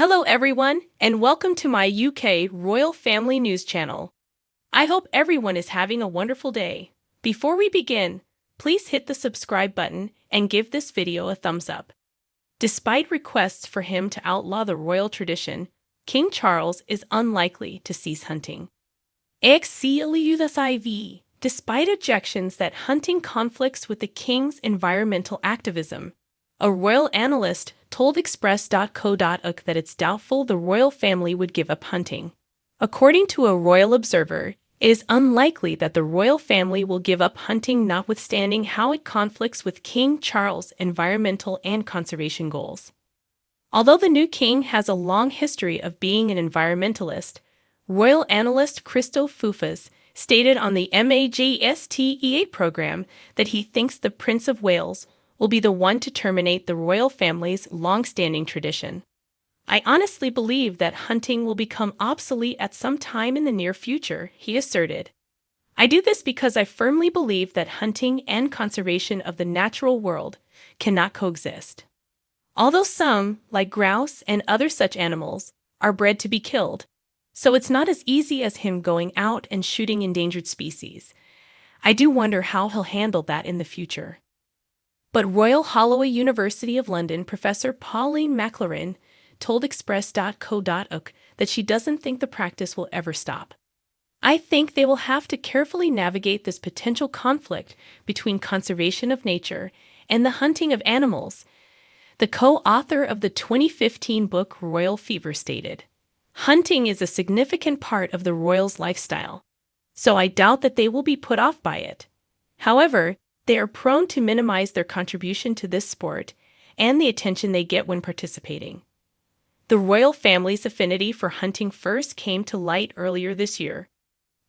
Hello everyone, and welcome to my UK Royal Family News channel. I hope everyone is having a wonderful day. Before we begin, please hit the subscribe button and give this video a thumbs up. Despite requests for him to outlaw the royal tradition, King Charles is unlikely to cease hunting. Despite objections that hunting conflicts with the king's environmental activism, a royal analyst told Express.co.uk that it's doubtful the royal family would give up hunting. According to a royal observer, it is unlikely that the royal family will give up hunting, notwithstanding how it conflicts with King Charles' environmental and conservation goals. Although the new king has a long history of being an environmentalist, royal analyst Christophe Fufas stated on the MAGSTE8 program that he thinks the Prince of Wales will be the one to terminate the royal family's long-standing tradition. I honestly believe that hunting will become obsolete at some time in the near future, he asserted. I do this because I firmly believe that hunting and conservation of the natural world cannot coexist. Although some, like grouse and other such animals, are bred to be killed, so it's not as easy as him going out and shooting endangered species. I do wonder how he'll handle that in the future. But Royal Holloway University of London professor Pauline McLaren told Express.co.uk that she doesn't think the practice will ever stop. I think they will have to carefully navigate this potential conflict between conservation of nature and the hunting of animals. The co-author of the 2015 book Royal Fever stated, "Hunting is a significant part of the royals' lifestyle, so I doubt that they will be put off by it. However, they are prone to minimize their contribution to this sport and the attention they get when participating." The royal family's affinity for hunting first came to light earlier this year.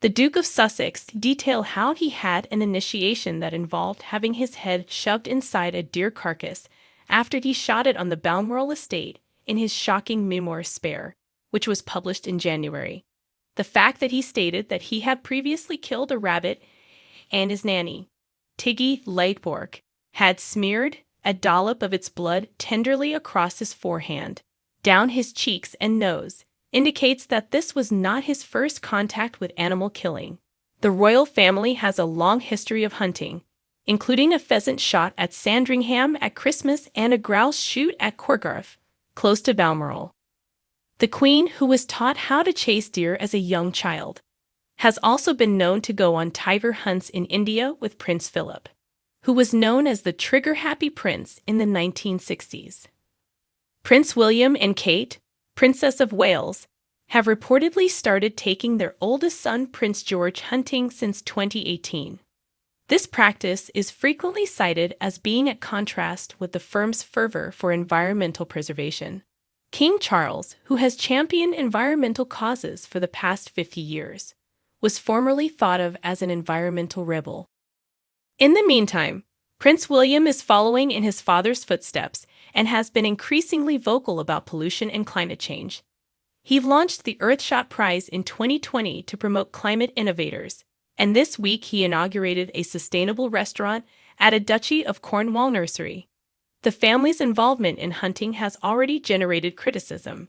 The Duke of Sussex detailed how he had an initiation that involved having his head shoved inside a deer carcass after he shot it on the Balmoral estate in his shocking memoir Spare, which was published in January. The fact that he stated that he had previously killed a rabbit and his nanny, Tiggy Lightbork, had smeared a dollop of its blood tenderly across his forehand, down his cheeks and nose, indicates that this was not his first contact with animal killing. The royal family has a long history of hunting, including a pheasant shot at Sandringham at Christmas and a grouse shoot at Corgarth, close to Balmoral. The Queen, who was taught how to chase deer as a young child, has also been known to go on tiger hunts in India with Prince Philip, who was known as the trigger-happy prince in the 1960s. Prince William and Kate, Princess of Wales, have reportedly started taking their oldest son Prince George hunting since 2018. This practice is frequently cited as being at contrast with the firm's fervor for environmental preservation. King Charles, who has championed environmental causes for the past 50 years, was formerly thought of as an environmental rebel. In the meantime, Prince William is following in his father's footsteps and has been increasingly vocal about pollution and climate change. He launched the Earthshot Prize in 2020 to promote climate innovators, and this week he inaugurated a sustainable restaurant at a Duchy of Cornwall nursery. The family's involvement in hunting has already generated criticism.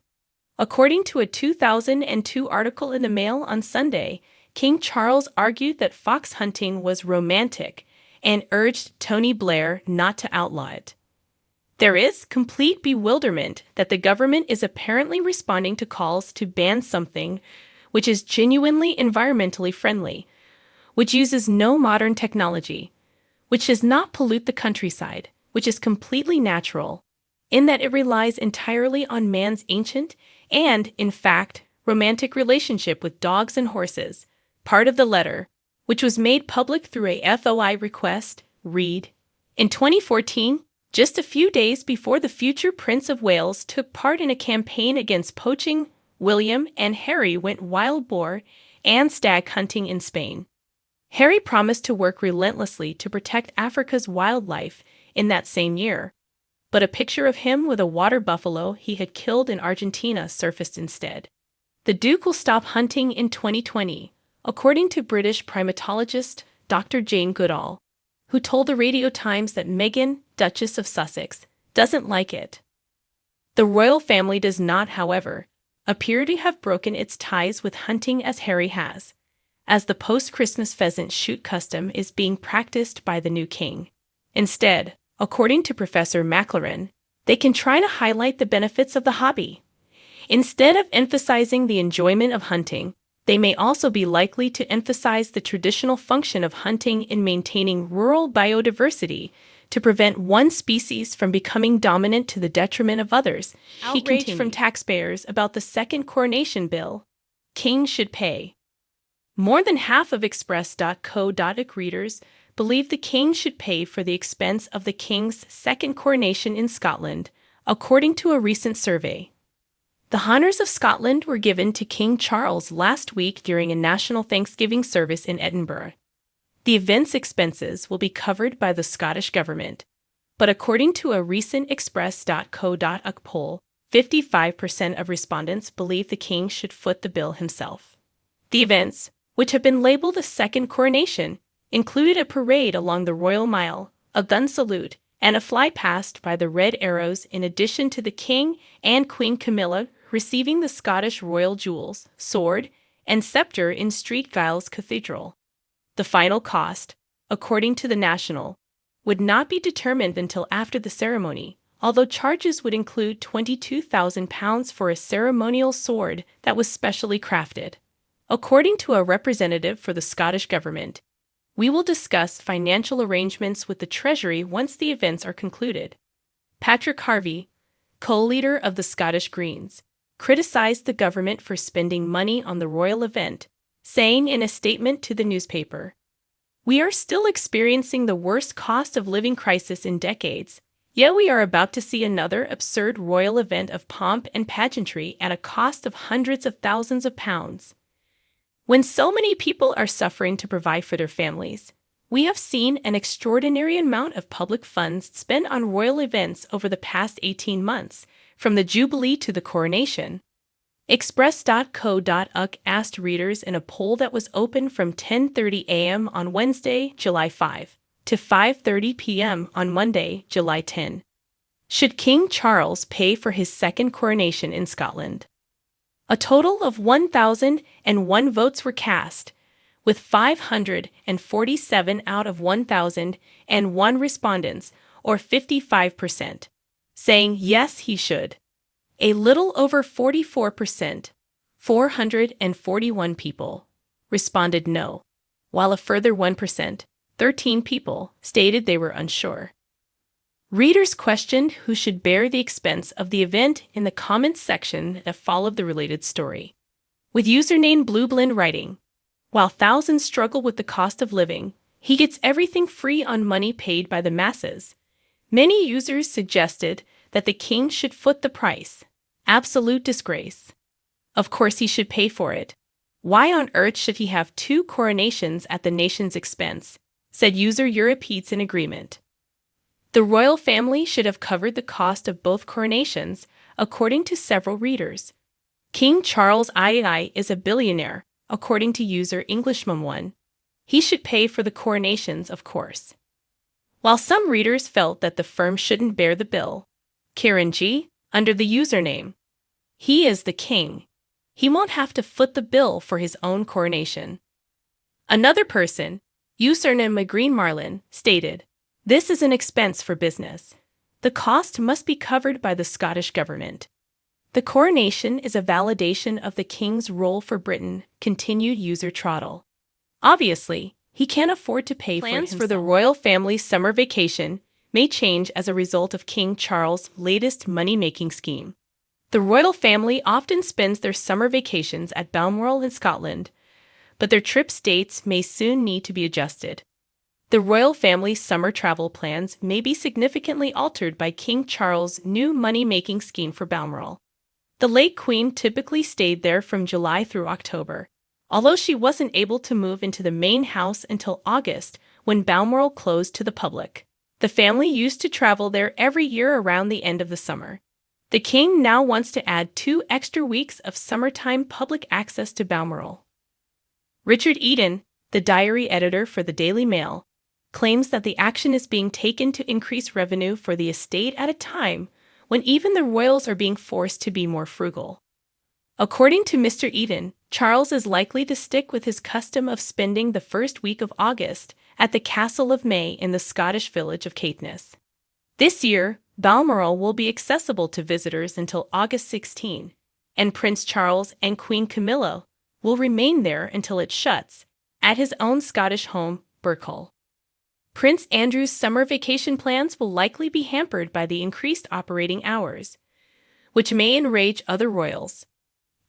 According to a 2002 article in the Mail on Sunday, King Charles argued that fox hunting was romantic and urged Tony Blair not to outlaw it. There is complete bewilderment that the government is apparently responding to calls to ban something which is genuinely environmentally friendly, which uses no modern technology, which does not pollute the countryside, which is completely natural, in that it relies entirely on man's ancient and, in fact, romantic relationship with dogs and horses. Part of the letter, which was made public through a FOI request, read, "In 2014, just a few days before the future Prince of Wales took part in a campaign against poaching, William and Harry went wild boar and stag hunting in Spain. Harry promised to work relentlessly to protect Africa's wildlife in that same year, but a picture of him with a water buffalo he had killed in Argentina surfaced instead. The Duke will stop hunting in 2020, according to British primatologist Dr. Jane Goodall, who told the Radio Times that Meghan, Duchess of Sussex, doesn't like it. The royal family does not, however, appear to have broken its ties with hunting as Harry has, as the post-Christmas pheasant shoot custom is being practiced by the new king. Instead, according to Professor McLaren, they can try to highlight the benefits of the hobby. Instead of emphasizing the enjoyment of hunting, they may also be likely to emphasize the traditional function of hunting in maintaining rural biodiversity to prevent one species from becoming dominant to the detriment of others. Outrage from taxpayers about the second coronation bill. King should pay. More than half of Express.co.uk readers believe the king should pay for the expense of the king's second coronation in Scotland, according to a recent survey. The honours of Scotland were given to King Charles last week during a national Thanksgiving service in Edinburgh. The event's expenses will be covered by the Scottish government, but according to a recent Express.co.uk poll, 55% of respondents believe the king should foot the bill himself. The events, which have been labeled a second coronation, included a parade along the Royal Mile, a gun salute, and a fly-past by the Red Arrows in addition to the King and Queen Camilla receiving the Scottish royal jewels, sword, and sceptre in St Giles Cathedral. The final cost, according to the National, would not be determined until after the ceremony, although charges would include £22,000 for a ceremonial sword that was specially crafted. According to a representative for the Scottish Government, we will discuss financial arrangements with the Treasury once the events are concluded. Patrick Harvey, co-leader of the Scottish Greens, criticized the government for spending money on the royal event, saying in a statement to the newspaper, "We are still experiencing the worst cost of living crisis in decades, yet we are about to see another absurd royal event of pomp and pageantry at a cost of hundreds of thousands of pounds. When so many people are suffering to provide for their families, we have seen an extraordinary amount of public funds spent on royal events over the past 18 months, from the Jubilee to the coronation." Express.co.uk asked readers in a poll that was open from 10:30 a.m. on Wednesday, July 5, to 5:30 p.m. on Monday, July 10. Should King Charles pay for his second coronation in Scotland? A total of 1,001 votes were cast, with 547 out of 1,001 respondents, or 55%, saying yes, he should. A little over 44%, 441 people, responded no, while a further 1%, 13 people, stated they were unsure. Readers questioned who should bear the expense of the event in the comments section that followed the related story. With username BlueBlend writing, "While thousands struggle with the cost of living, he gets everything free on money paid by the masses." Many users suggested that the king should foot the price. Absolute disgrace. Of course he should pay for it. Why on earth should he have two coronations at the nation's expense? Said user Europeats in agreement. The royal family should have covered the cost of both coronations, according to several readers. King Charles II is a billionaire, according to user Englishman1. He should pay for the coronations, of course. While some readers felt that the firm shouldn't bear the bill, Karen G., under the username, "He is the king. He won't have to foot the bill for his own coronation." Another person, username Green Marlin, stated, "This is an expense for business. The cost must be covered by the Scottish government." The coronation is a validation of the king's role for Britain, continued user Trottle. Obviously, he can't afford to pay for it himself. Plans for the royal family's summer vacation may change as a result of King Charles' latest money-making scheme. The royal family often spends their summer vacations at Balmoral in Scotland, but their trip's dates may soon need to be adjusted. The royal family's summer travel plans may be significantly altered by King Charles' new money-making scheme for Balmoral. The late Queen typically stayed there from July through October, although she wasn't able to move into the main house until August, when Balmoral closed to the public. The family used to travel there every year around the end of the summer. The king now wants to add 2 extra weeks of summertime public access to Balmoral. Richard Eden, the diary editor for the Daily Mail, claims that the action is being taken to increase revenue for the estate at a time when even the royals are being forced to be more frugal. According to Mr. Eden, Charles is likely to stick with his custom of spending the first week of August at the Castle of May in the Scottish village of Caithness. This year, Balmoral will be accessible to visitors until August 16, and Prince Charles and Queen Camilla will remain there until it shuts, at his own Scottish home, Birkhull. Prince Andrew's summer vacation plans will likely be hampered by the increased operating hours, which may enrage other royals.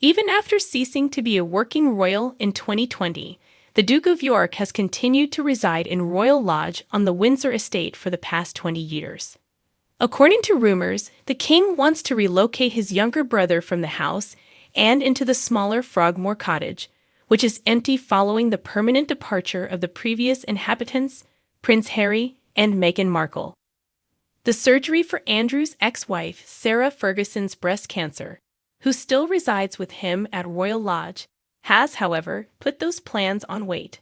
Even after ceasing to be a working royal in 2020, the Duke of York has continued to reside in Royal Lodge on the Windsor estate for the past 20 years. According to rumors, the king wants to relocate his younger brother from the house and into the smaller Frogmore cottage, which is empty following the permanent departure of the previous inhabitants, Prince Harry and Meghan Markle. The surgery for Andrew's ex-wife, Sarah Ferguson's breast cancer, who still resides with him at Royal Lodge, has, however, put those plans on wait.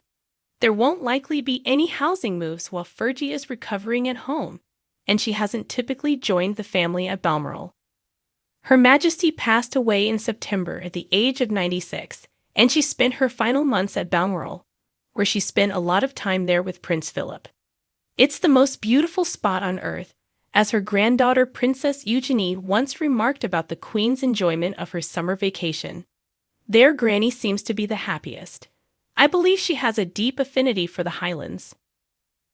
There won't likely be any housing moves while Fergie is recovering at home, and she hasn't typically joined the family at Balmoral. Her Majesty passed away in September at the age of 96, and she spent her final months at Balmoral, where she spent a lot of time there with Prince Philip. It's the most beautiful spot on earth, as her granddaughter Princess Eugenie once remarked about the Queen's enjoyment of her summer vacation. There Granny seems to be the happiest. I believe she has a deep affinity for the Highlands.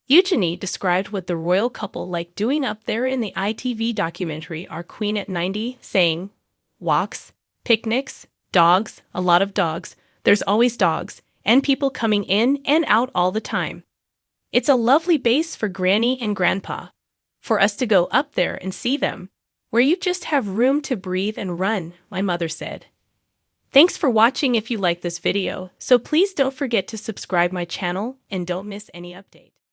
Eugenie described what the royal couple liked doing up there in the ITV documentary Our Queen at 90, saying, "Walks, picnics, dogs, a lot of dogs, there's always dogs, and people coming in and out all the time. It's a lovely base for Granny and Grandpa, for us to go up there and see them, where you just have room to breathe and run," my mother said. Thanks for watching. If you like this video, so please don't forget to subscribe my channel and don't miss any update.